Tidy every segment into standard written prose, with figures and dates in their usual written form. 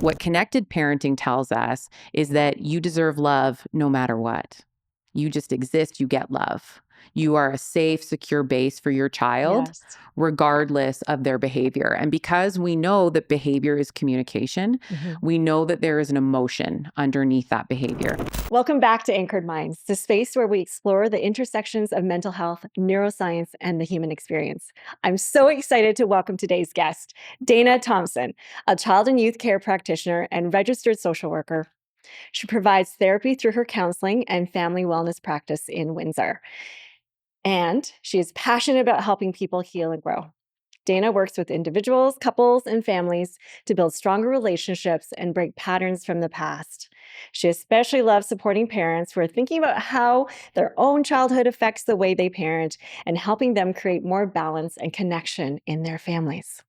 What connected parenting tells us is that you deserve love no matter what. You just exist, you get love. You are a safe, secure base for your child, Yes. regardless of their behavior. And because we know that behavior is communication, we know that there is an emotion underneath that behavior. Welcome back to Anchored Minds, the space where we explore the intersections of mental health, neuroscience, and the human experience. I'm so excited to welcome today's guest, Dana Thompson, a child and youth care practitioner and registered social worker. She provides therapy through her counseling and family wellness practice in Windsor. And she is passionate about helping people heal and grow. Dana works with individuals, couples, and families to build stronger relationships and break patterns from the past. She especially loves supporting parents who are thinking about how their own childhood affects the way they parent and helping them create more balance and connection in their families.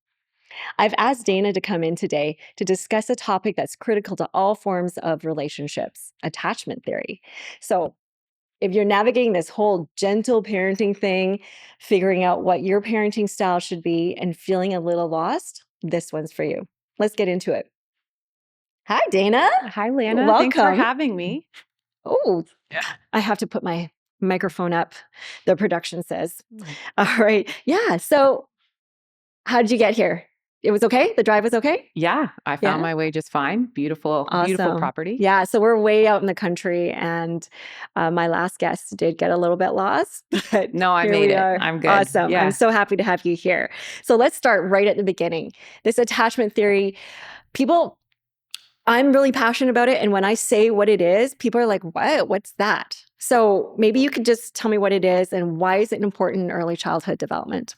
I've asked Dana to come in today to discuss a topic that's critical to all forms of relationships, attachment theory. So, if you're navigating this whole gentle parenting thing, figuring out what your parenting style should be, and feeling a little lost, this one's for you. Let's get into it. Hi, Dana. Hi, Lana. Thanks for Welcome. having me. Oh, I have to put my microphone up, the production says. All right. Yeah. So, how did you get here? It was okay? The drive was okay? Yeah, I found my way just fine. Beautiful, beautiful Awesome. property. Yeah, so we're way out in the country, and my last guest did get a little bit lost, but No, I here made we it. are. I'm good. Awesome. I'm Yeah. so happy to have you here. So let's start right at the beginning. This attachment theory, people, I'm really passionate about it. And when I say what it is, people are like, what? What's that? So maybe you could just tell me what it is and why is it important in early childhood development?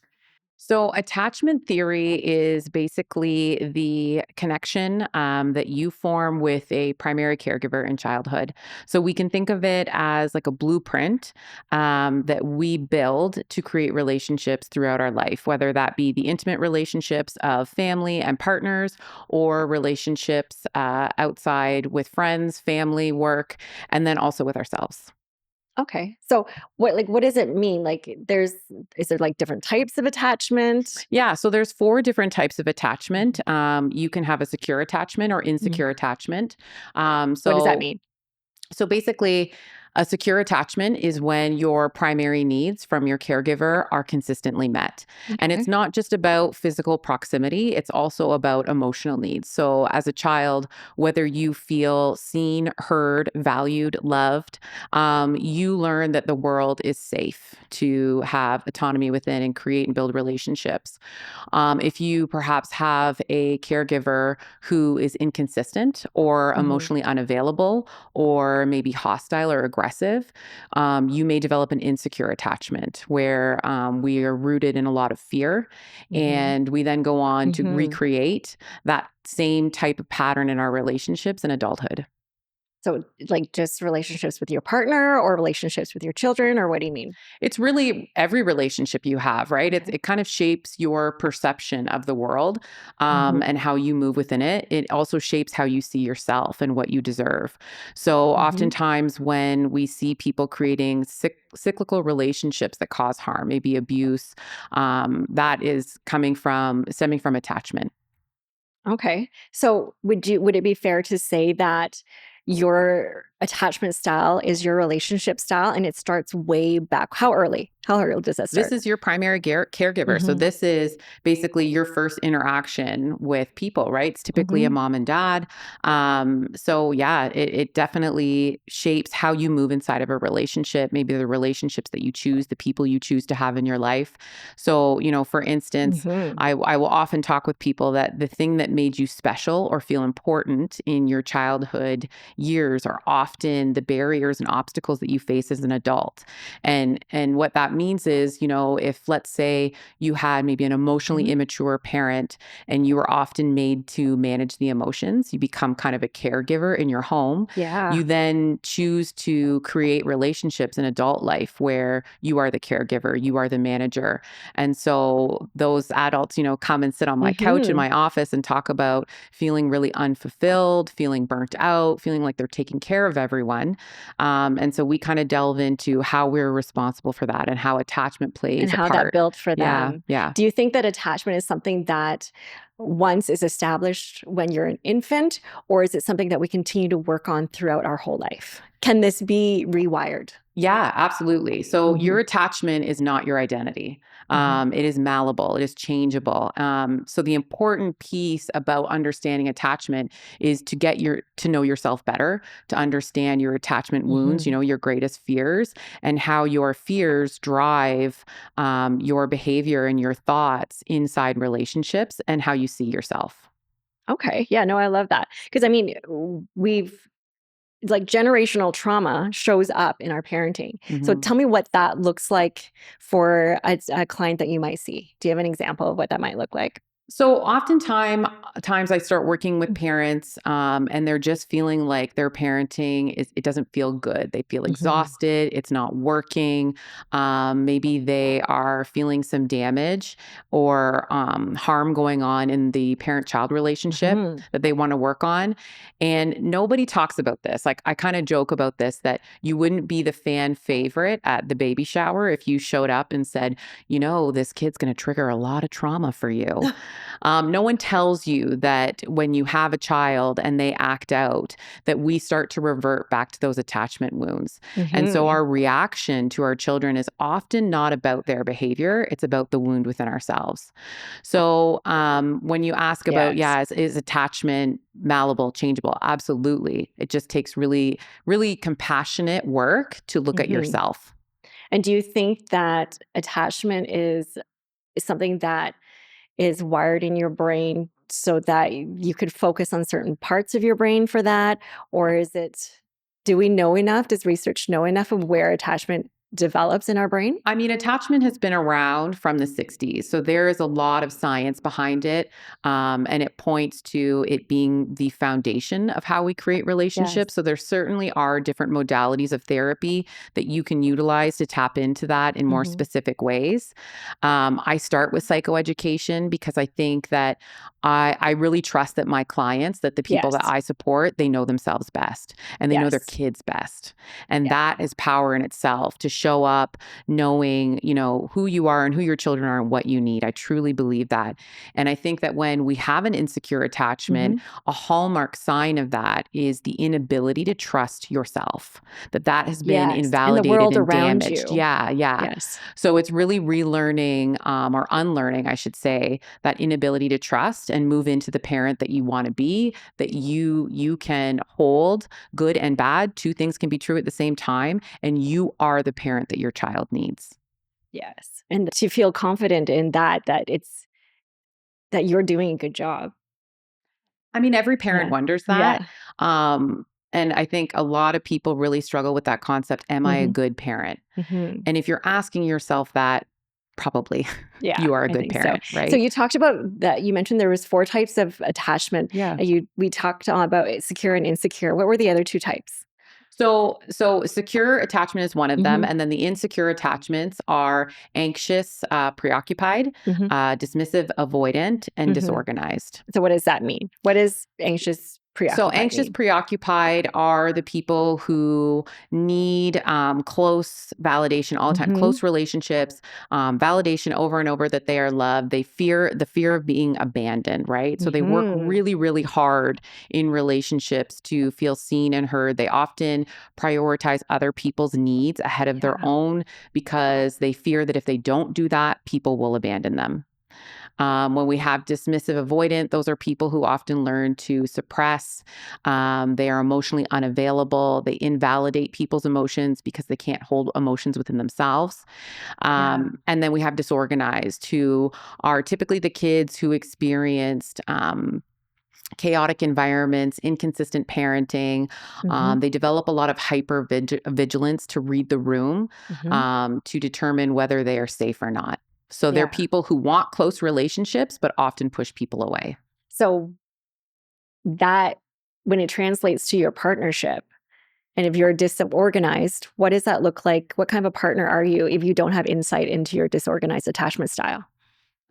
So, attachment theory is basically the connection that you form with a primary caregiver in childhood. So, we can think of it as like a blueprint that we build to create relationships throughout our life, whether that be the intimate relationships of family and partners or relationships outside with friends, family, work, and then also with ourselves. Okay. So what does it mean? Is there like different types of attachment? Yeah, so there's four different types of attachment. You can have a secure attachment or Mhm. insecure attachment. What does that So mean? so basically, a secure attachment is when your primary needs from your caregiver are consistently met. And it's Okay. not just about physical proximity, it's also about emotional needs. So, as a child, whether you feel seen, heard, valued, loved, you learn that the world is safe to have autonomy within and create and build relationships. If you perhaps have a caregiver who is inconsistent or Mhm. emotionally unavailable, or maybe hostile or aggressive, you may develop an insecure attachment where we are rooted in a lot of fear. Mhm. And we then go on to Mhm. recreate that same type of pattern in our relationships in adulthood. So, like, just relationships with your partner or relationships with your children, or what do you mean? It's really every relationship you have, right? Okay. It kind of shapes your perception of the world Mhm. and how you move within it. It also shapes how you see yourself and what you deserve. So, Mhm. oftentimes, when we see people creating cyclical relationships that cause harm, maybe abuse, that is stemming from attachment. Okay. So, would it be fair to say that your attachment style is your relationship style and it starts way back? How early? How early does that This start? is your primary caregiver. So Mhm. this is basically your first interaction with people, right? It's typically a Mhm. mom and dad. So yeah, it definitely shapes how you move inside of a relationship, maybe the relationships that you choose, the people you choose to have in your life. So, for instance, Mhm. I will often talk with people that the thing that made you special or feel important in your childhood years are often the barriers and obstacles that you face as an adult. And what that means is, if let's say you had maybe an emotionally Mhm. immature parent and you were often made to manage the emotions, you become kind of a caregiver in your home. You Yeah. then choose to create relationships in adult life where you are the caregiver, you are the manager. And so those adults, come and sit on my couch in Mhm. my office and talk about feeling really unfulfilled, feeling burnt out, feeling like they're taking care of everyone. And so we kind of delve into how we're responsible for that and how attachment And plays a how that part. built for Yeah, them. yeah. Do you think that attachment is something that once is established when you're an infant, or is it something that we continue to work on throughout our whole life? Can this be rewired? Yeah, absolutely. So Mhm, your attachment is not your identity. mhm, It is malleable. It is changeable. So the important piece about understanding attachment is to to know yourself better, to understand your attachment wounds. mhm. Your greatest fears, and how your fears drive your behavior and your thoughts inside relationships, and how you see yourself. Okay, yeah, no, I love that because I mean, we've like generational trauma shows up in our parenting. So Mhm. tell me what that looks like for a client that you might see. Do you have an example of what that might look like? So times I start working with parents, and they're just feeling like their parenting it doesn't feel good. They feel Mhm, exhausted. It's not working. Maybe they are feeling some damage or harm going on in the parent-child relationship mhm. that they want to work on. And nobody talks about this. Like, I kind of joke about this, that you wouldn't be the fan favorite at the baby shower if you showed up and said, this kid's going to trigger a lot of trauma for you. No one tells you that when you have a child and they act out, that we start to revert back to those attachment wounds. And so Mhm. our reaction to our children is often not about their behavior, it's about the wound within ourselves. So when you ask about, Yes. yeah, is attachment malleable, changeable? Absolutely. It just takes really, really compassionate work to look at Mhm. yourself. And do you think that attachment is something that is wired in your brain so that you could focus on certain parts of your brain for that? Or is it, do we know enough? Does research know enough of where attachment develops in our brain? I mean, attachment has been around from the 60s. So there is a lot of science behind it. And it points to it being the foundation of how we create relationships. Yes. So there certainly are different modalities of therapy that you can utilize to tap into that in more Mhm. specific ways. I start with psychoeducation because I think that I really trust that my clients, that the people that Yes. I support, they know themselves best and they know their Yes. kids best. And Yeah. that is power in itself, to show up knowing, who you are and who your children are and what you need. I truly believe that. And I think that when we have an insecure attachment, Mhm. a hallmark sign of that is the inability to trust yourself, that has been Yes. And the invalidated world and around damaged. you. Yeah, yeah. Yes. So it's really relearning, or unlearning, I should say, that inability to trust and move into the parent that you want to be, that you can hold good and bad. Two things can be true at the same time, and you are the parent that your child needs. Yes. And to feel confident in that, that you're doing a good job. I mean, every parent Yeah. wonders that. Yeah. And I think a lot of people really struggle with that concept. Am I a Mhm. good parent? Mhm. And if you're asking yourself that, probably Yeah, you are a I good think so. parent, So right? you talked about that you mentioned there was 4 types of attachment, Yeah. and we talked about secure and insecure. What were the other 2 types? So secure attachment is one of them, Mhm, and then the insecure attachments are anxious, preoccupied, mhm, dismissive, avoidant, and mhm. disorganized. So what does that mean? What does anxious, So preoccupied anxious, mean? preoccupied are the people who need close validation all the time, Mhm. close relationships, validation over and over that they are loved. They fear the fear of being abandoned, right? So they work Mhm. really, really hard in relationships to feel seen and heard. They often prioritize other people's needs ahead of their Yeah. own because they fear that if they don't do that, people will abandon them. When we have dismissive avoidant, those are people who often learn to suppress. They are emotionally unavailable. They invalidate people's emotions because they can't hold emotions within themselves. Yeah. And then we have disorganized, who are typically the kids who experienced chaotic environments, inconsistent parenting. Mhm, They develop a lot of vigilance to read the room, mhm. to determine whether they are safe or not. So they're Yeah. people who want close relationships, but often push people away. So that when it translates to your partnership, and if you're disorganized, what does that look like? What kind of a partner are you if you don't have insight into your disorganized attachment style?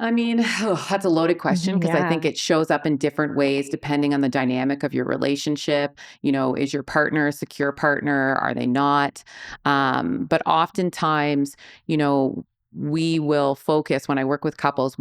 I mean, that's a loaded question because I think Yeah. it shows up in different ways depending on the dynamic of your relationship. Is your partner a secure partner? Are they not? But oftentimes, you know, we will focus when I work with couples.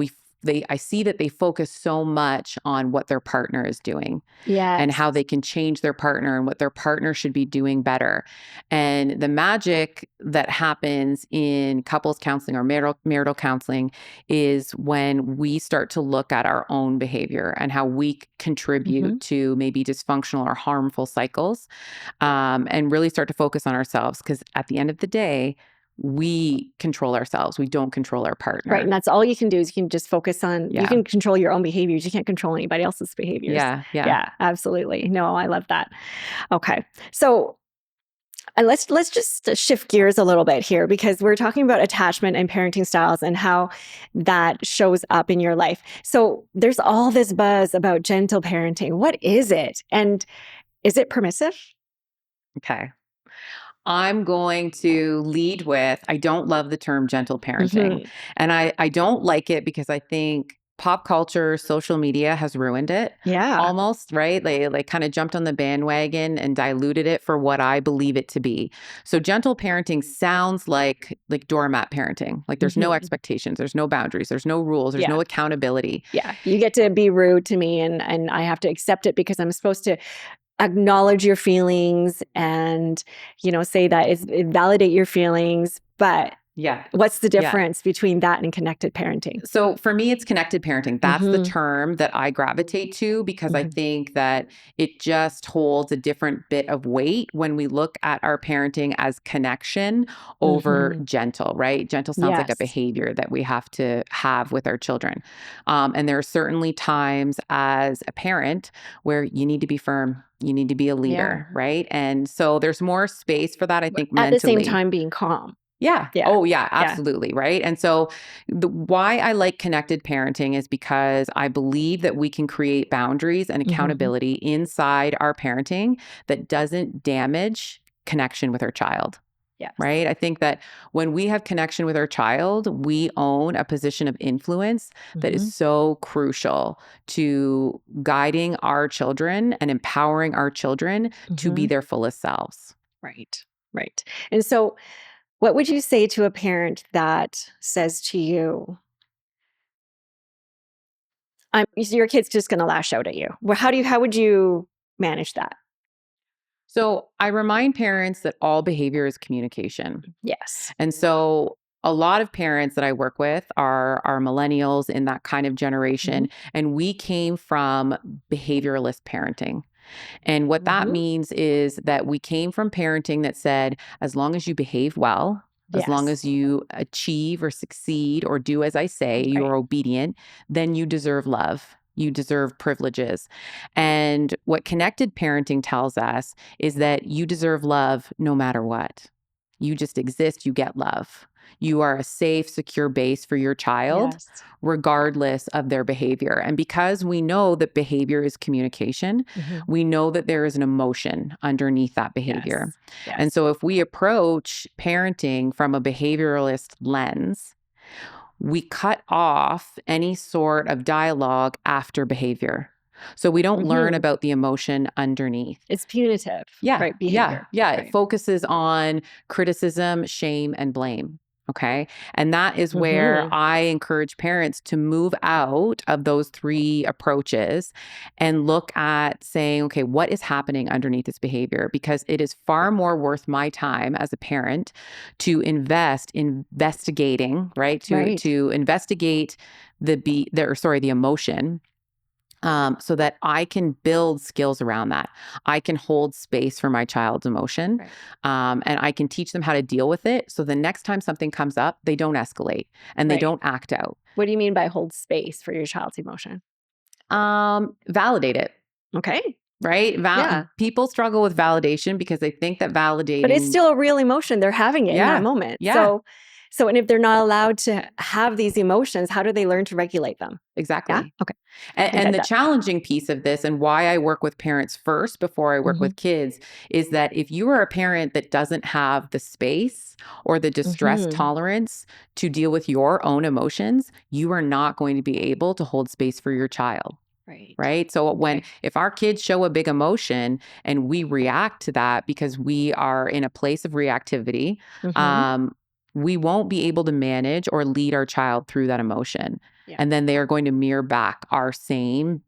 I see that they focus so much on what their partner is doing and Yes. how they can change their partner and what their partner should be doing better. And the magic that happens in couples counseling or marital counseling is when we start to look at our own behavior and how we contribute Mhm. to maybe dysfunctional or harmful cycles, and really start to focus on ourselves. Because at the end of the day, we control ourselves. We don't control our Right, and partner. that's all you can do is you can just focus on you Yeah. can control your own behaviors, you can't control anybody else's behaviors. Yeah. Yeah. Yeah, absolutely. No, I love that. Okay. So, let's just shift gears a little bit here because we're talking about attachment and parenting styles and how that shows up in your life. So, there's all this buzz about gentle parenting. What is it? And is it permissive? Okay. I'm going to lead with I don't love the term gentle parenting. Mhm. And I don't like it because I think pop culture, social media has ruined it Yeah. almost, right? They like kind of jumped on the bandwagon and diluted it for what I believe it to be. So gentle parenting sounds like doormat parenting. Like there's no Mhm. expectations, there's no boundaries, there's no rules, there's Yeah. no accountability. Yeah. You get to be rude to me and I have to accept it because I'm supposed to acknowledge your feelings and, say that validate your feelings. But Yeah. what's the Yeah. difference between that and connected parenting? So for me, it's connected parenting. That's the Mhm. term that I gravitate to because I Mhm. think that it just holds a different bit of weight when we look at our parenting as connection over Mhm. gentle, right? Gentle sounds like a Yes. behavior that we have to have with our children. And there are certainly times as a parent where you need to be firm, you need to be a Yeah. leader, right? And so there's more space for that, I think, At the same mentally. time being calm. Yeah. Yeah. Oh, yeah, Yeah. absolutely, right? And so why I like connected parenting is because I believe that we can create boundaries and Mhm. accountability inside our parenting that doesn't damage connection with our child. Yes. Right. I think that when we have connection with our child, we own a position of influence that is Mhm. so crucial to guiding our children and empowering our children to be Mhm. their fullest selves. Right. Right. And so what would you say to a parent that says to you, your kid's just going to lash out at you? Well, how would you manage that? So I remind parents that all behavior is communication. Yes. And so a lot of parents that I work with are millennials in that kind of Mhm. generation. And we came from behavioralist parenting. And what that Mhm. means is that we came from parenting that said, as long as you behave well, as long Yes. as you achieve or succeed or do as I say, Right. you're obedient, then you deserve love. You deserve privileges. And what connected parenting tells us is that you deserve love no matter what. You just exist, you get love. You are a safe, secure base for your child, Yes. regardless of their behavior. And because we know that behavior is communication, Mhm. we know that there is an emotion underneath that behavior. Yes. And Yes. so if we approach parenting from a behavioralist lens, we cut off any sort of dialogue after behavior. So we don't learn Mhm. about the emotion underneath. It's punitive, Yeah, right, yeah, behavior. yeah. It Right. focuses on criticism, shame, and blame. Okay. And that is where Mhm. I encourage parents to move out of those three approaches and look at saying, okay, what is happening underneath this behavior? Because it is far more worth my time as a parent to invest in investigating, right? Right. To investigate the emotion, so that I can build skills around that. I can hold space for my child's emotion, Right. and I can teach them how to deal with it. So the next time something comes up, they don't escalate and they Right. don't act out. What do you mean by hold space for your child's emotion? Validate it, Okay. right? Yeah. People struggle with validation because they think that But it's validating, still a real emotion. They're having it in that yeah, moment. yeah, So So, and if they're not allowed to have these emotions, how do they learn to regulate them? Yeah. Exactly. Okay. I And get the that. challenging piece of this, and why I work with parents first before I work Hmm. with kids, is that if you are a parent that doesn't have the space or the distress Hmm. tolerance to deal with your own emotions, you are not going to be able to hold space for your child. Right. Right. So Okay. if our kids show a big emotion and we react to that because we are in a place of reactivity, Hmm. um, we won't be able to manage or lead our child through that emotion. Yeah. And then they are going to mirror back our same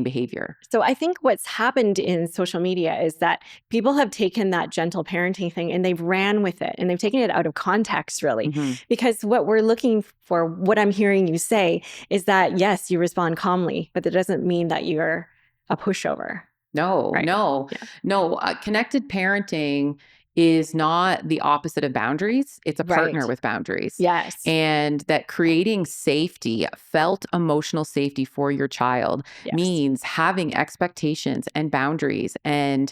behavior. So I think what's happened in social media is that people have taken that gentle parenting thing and they've ran with it and they've taken it out of context, really. Mhm. Because what we're looking for, what I'm hearing you say, is that yes, you respond calmly, but that doesn't mean that you're a pushover. No, Right. no, Yeah. no. Connected parenting is not the opposite of boundaries. It's a partner Right. with boundaries. Yes. And that creating safety, felt emotional safety for your child Yes. means having expectations and boundaries and,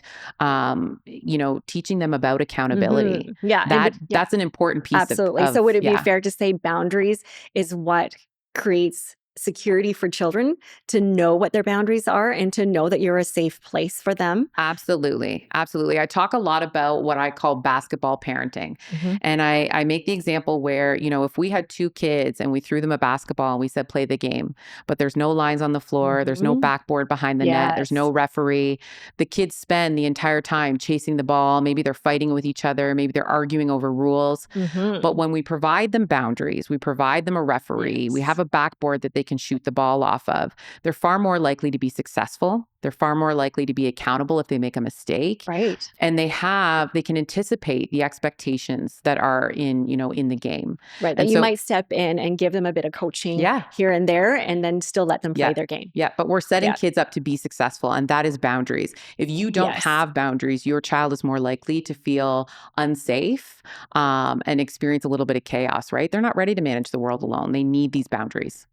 teaching them about accountability. Yeah. And yeah, That's an important piece absolutely. So would it be yeah. fair to say boundaries is what creates security for children to know what their boundaries are and to know that you're a safe place for them? Absolutely. Absolutely. I talk a lot about what I call basketball parenting. Mhm. And I make the example where, if we had two kids and we threw them a basketball and we said, play the game, but there's no lines on the floor, there's no Mhm. backboard behind the net, there's no Yes. referee. The kids spend the entire time chasing the ball. Maybe they're fighting with each other, maybe they're arguing over rules. But Mhm. when we provide them boundaries, we provide them a referee, we have Yes. a backboard that they can shoot the ball off of, they're far more likely to be successful. They're far more likely to be accountable if they make a mistake. Right. And they can anticipate the expectations that are in the game. Right, that And you so, might step in and give them a bit of coaching yeah, here and there and then still let them play yeah. their game. Yeah, but we're setting Yeah. kids up to be successful, and that is boundaries. If you don't Yes. have boundaries, your child is more likely to feel unsafe and experience a little bit of chaos, right? They're not ready to manage the world alone. They need these boundaries.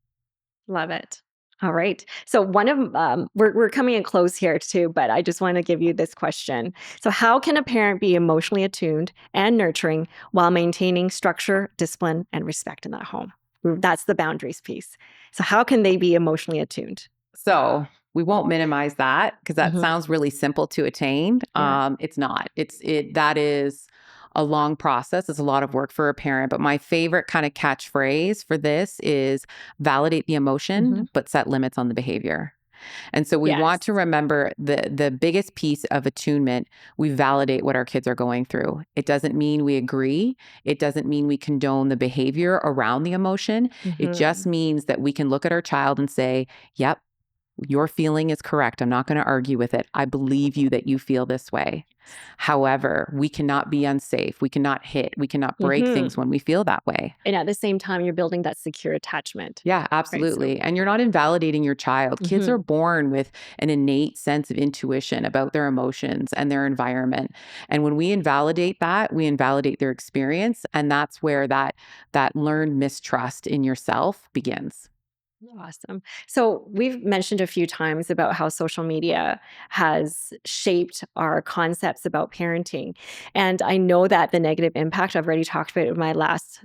Love it. All right. So one of we're coming in close here too, but I just want to give you this question. So how can a parent be emotionally attuned and nurturing while maintaining structure, discipline, and respect in that home? That's the boundaries piece. So how can they be emotionally attuned? So we won't minimize that because that Hmm. sounds really simple to attain. Yeah. It's not. That is a long process. It's a lot of work for a parent. But my favorite kind of catchphrase for this is validate the Hmm. emotion, but set limits on the behavior. And so we want to Yes. remember the biggest piece of attunement, we validate what our kids are going through. It doesn't mean we agree. It doesn't mean we condone the behavior around the emotion. It just Hmm. means that we can look at our child and say, yep, your feeling is correct. I'm not going to argue with it. I believe you that you feel this way. However, we cannot be unsafe. We cannot hit. We cannot break things Hmm. when we feel that way. And at the same time, you're building that secure attachment, Yeah, right? So, absolutely. And you're not invalidating your child. Kids are mhm. born with an innate sense of intuition about their emotions and their environment. And when we invalidate that, we invalidate their experience. And that's where that learned mistrust in yourself begins. Awesome. So we've mentioned a few times about how social media has shaped our concepts about parenting. And I know that the negative impact, I've already talked about it in my last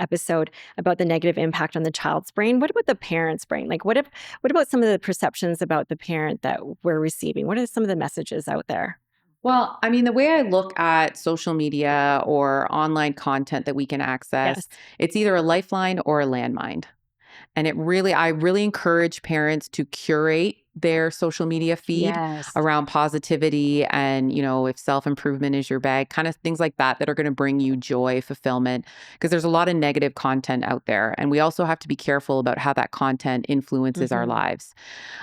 episode about the negative impact on the child's brain. What about the parent's brain? Like what about some of the perceptions about the parent that we're receiving? What are some of the messages out there? Well, I mean, the way I look at social media or online content that we can access, Yes. it's either a lifeline or a landmine. And I really encourage parents to curate their social media feed Yes. around positivity and, if self-improvement is your bag, kind of things like that are going to bring you joy, fulfillment, because there's a lot of negative content out there. And we also have to be careful about how that content influences our Hmm. lives.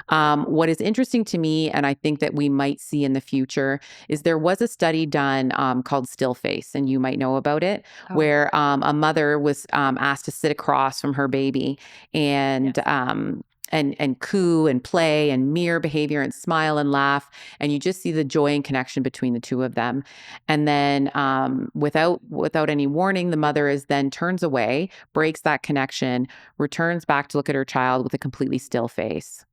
What is interesting to me, and I think that we might see in the future, is there was a study done called Still Face, and you might know about it, Oh, where a mother was asked to sit across from her baby and yes. and coo and play and mirror behavior and smile and laugh, and you just see the joy and connection between the two of them. And then without any warning, the mother is then turns away, breaks that connection, returns back to look at her child with a completely still face.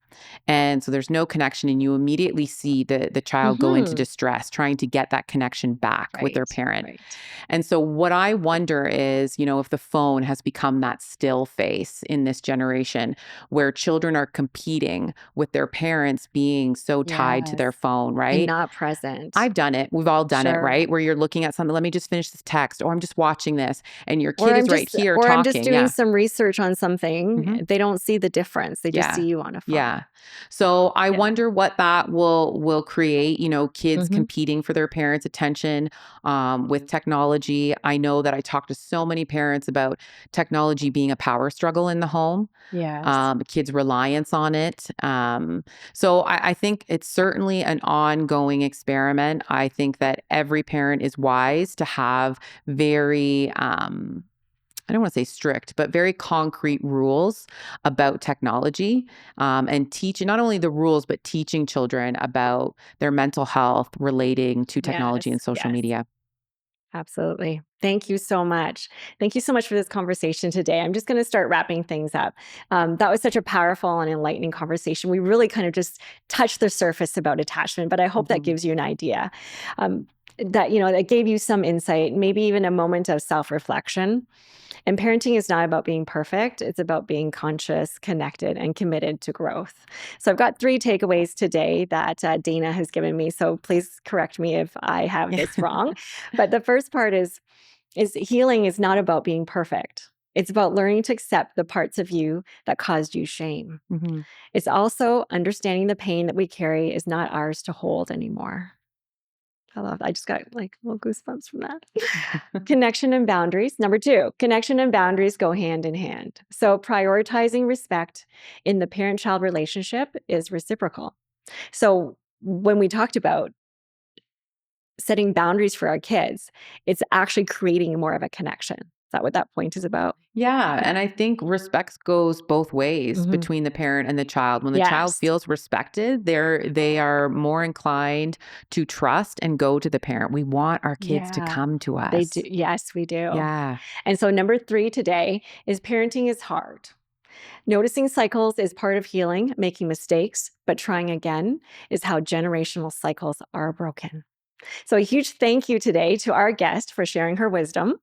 And so there's no connection, and you immediately see the child go into Mhm. distress, trying to get that connection back with their Right, parent. right. And so what I wonder is, if the phone has become that still face in this generation where children are competing with their parents being so tied to Yes, their phone, and right? not present. I've done it. We've all done it, Sure. right? Where you're looking at something, let me just finish this text, or I'm just watching this, and your Or kid I'm is right just here or I'm just talking. doing Yeah. some research on something. Mhm. They don't see the difference. They just see Yeah. you on a phone. Yeah. So I Yeah. wonder what that will create, kids Mhm. competing for their parents' attention with technology. I know that I talk to so many parents about technology being a power struggle in the home, Yes. kids' reliance on it. So I think it's certainly an ongoing experiment. I think that every parent is wise to have very I don't want to say strict, but very concrete rules about technology, and teaching not only the rules, but teaching children about their mental health relating to technology Yes, and social yes. media. Absolutely. Thank you so much. Thank you so much for this conversation today. I'm just going to start wrapping things up. That was such a powerful and enlightening conversation. We really kind of just touched the surface about attachment, but I hope that Mhm. gives you an idea. Um, that gave you some insight, maybe even a moment of self reflection. And parenting is not about being perfect, it's about being conscious, connected, and committed to growth. So I've got three takeaways today that Dana has given me. So please correct me if I have Yeah. this wrong. But the first part is healing is not about being perfect. It's about learning to accept the parts of you that caused you shame. Mhm. It's also understanding the pain that we carry is not ours to hold anymore. I just got like little goosebumps from that. Connection and boundaries. Number two, connection and boundaries go hand in hand. So prioritizing respect in the parent child relationship is reciprocal. So when we talked about setting boundaries for our kids, it's actually creating more of a connection. Is that what that point is about? Yeah, Yeah. and I think respect goes both ways Mhm. between the parent and the child. When the child Yes. feels respected, they are more inclined to trust and go to the parent. We want our kids to Yeah. come to They do. us. Yes, we do. Yeah. And so number three today is parenting is hard. Noticing cycles is part of healing, making mistakes, but trying again is how generational cycles are broken. So, a huge thank you today to our guest for sharing her wisdom.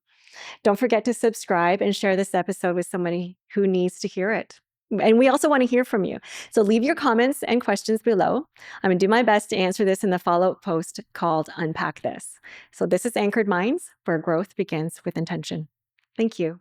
Don't forget to subscribe and share this episode with somebody who needs to hear it. And we also want to hear from you. So, leave your comments and questions below. I'm going to do my best to answer this in the follow up post called Unpack This. So, this is Anchored Minds, where growth begins with intention. Thank you.